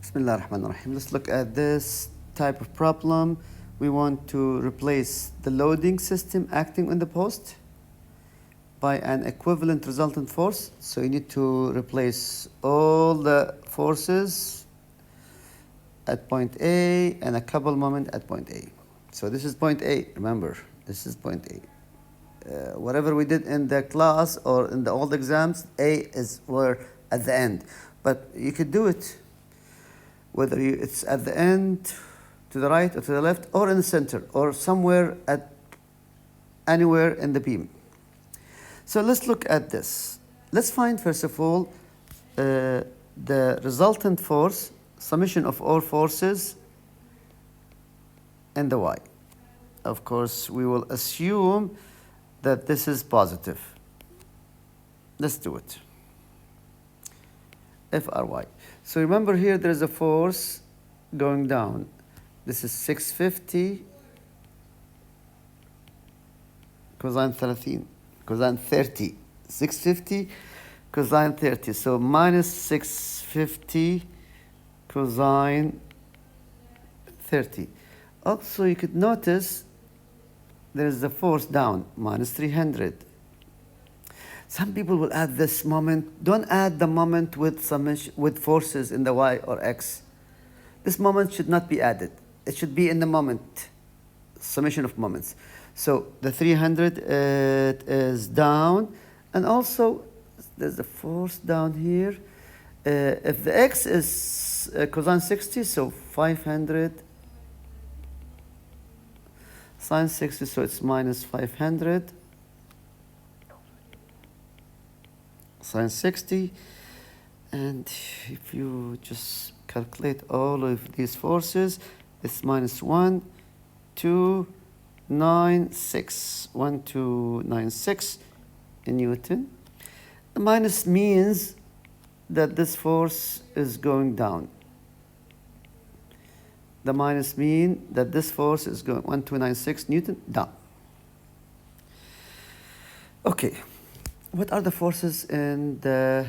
Bismillah ar-Rahman ar-Rahim. Let's look at this type of problem. We want to replace the loading system acting on the post by an equivalent resultant force. So you need to replace all the forces at point A and a couple moment at point A. So this is point A, remember, this is point A. Whatever we did in the class or in the old exams, A is where at the end. But you could do it whether it's at the end, to the right or to the left, or in the center, or somewhere at anywhere in the beam. So let's look at this. Let's find, first of all, the resultant force, summation of all forces in the y. Of course, we will assume that this is positive. Let's do it. Fry. So remember here there is a force going down. This is 650 cosine 30, cosine 30. 650 cosine 30. So minus 650 cosine 30. Also, you could notice there is a force down, minus 300. Some people will add this moment. Don't add the moment with summation, with forces in the y or x. This moment should not be added. It should be in the moment, summation of moments. So the 300 is down, and also there's a force down here. If the x is cosine 60, so 500 sine 60, so it's minus 500 sine 60. And if you just calculate all of these forces, it's minus 1296. 1296 in Newton. The minus means that this force is going down. The minus mean that this force is going 1296 Newton down. Okay, what are the forces in the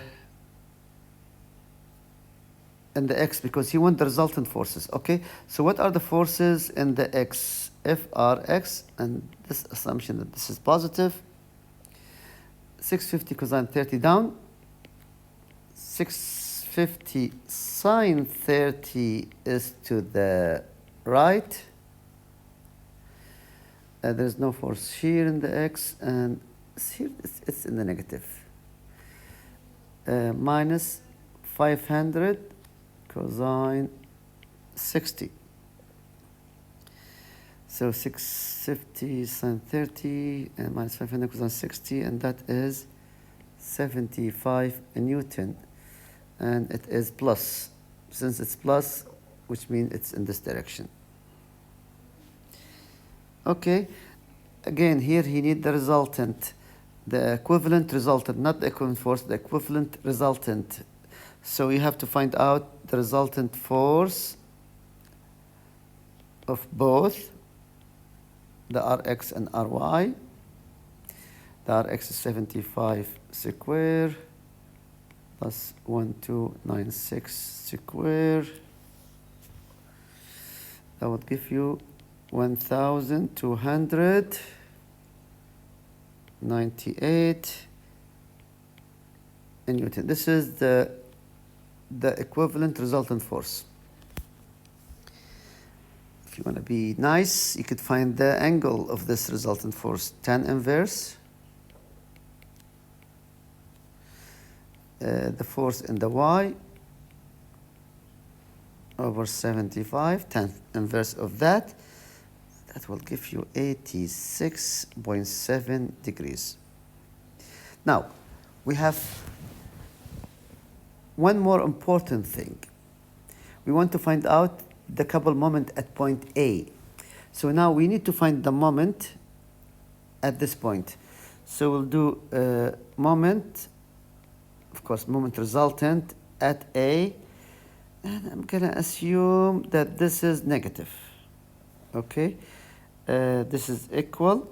x? Because he wants the resultant forces. Okay, so what are the forces in the x? Frx, and this assumption that this is positive. 650 cosine 30 down. 650 sine 30 is to the right. There's no force here in the x, and here it's in the negative. Minus 500 cosine 60. So 650 sine 30 and minus 500 cosine 60, and that is 75 Newton. And it is plus. Since it's plus, which means it's in this direction. Okay. Again, here he needs the resultant. The equivalent resultant, not the equivalent force, the equivalent resultant. So you have to find out the resultant force of both the Rx and Ry. The Rx is 75 square plus 1296 square. That would give you 1298 in Newton. This is the equivalent resultant force. If you want to be nice, you could find the angle of this resultant force, tan inverse. The force in the y over 75, tan inverse of that. That will give you 86.7 degrees. Now, we have one more important thing. We want to find out the couple moment at point A. So now we need to find the moment at this point. So we'll do moment, of course, moment resultant at A. And I'm going to assume that this is negative. Okay. This is equal.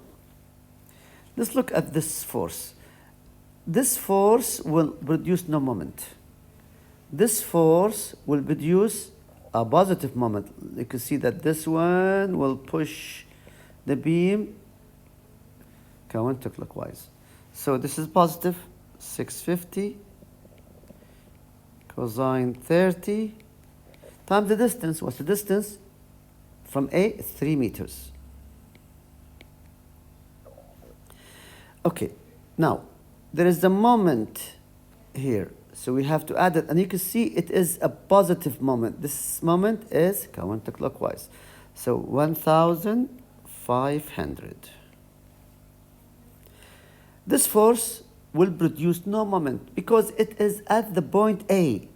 Let's look at this force. This force will produce no moment. this force will produce a positive moment. You can see that this one will push the beam counterclockwise. So this is positive 650 cosine 30 times the distance. What's the distance from A? 3 meters. Okay, now there is a moment here, so we have to add it, and you can see it is a positive moment. This moment is counterclockwise, so 1500. This force will produce no moment because it is at the point A.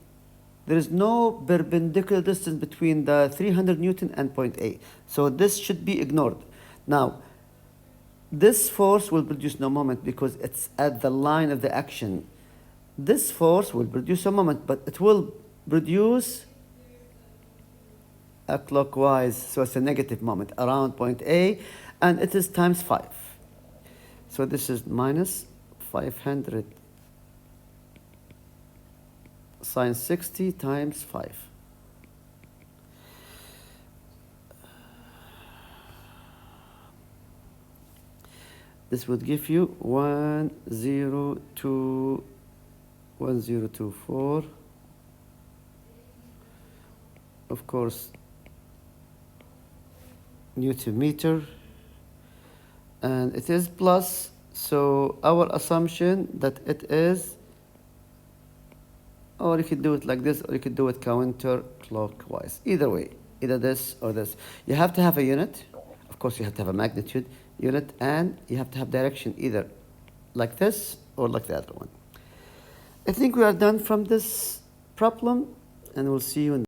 There is no perpendicular distance between the 300 Newton and point A, so this should be ignored. Now, this force will produce no moment because it's at the line of the action. This force will produce a moment, but it will produce a clockwise, so it's a negative moment around point A, and it is times 5. So this is minus 500 sine 60 times 5. This would give you 1024. Of course, Newton meter. And it is plus, so our assumption that it is, or you could do it like this, or you could do it counterclockwise. Either way, either this or this. You have to have a unit. Of course, you have to have a magnitude unit, and you have to have direction either like this or like the other one. I think we are done from this problem, and we'll see you in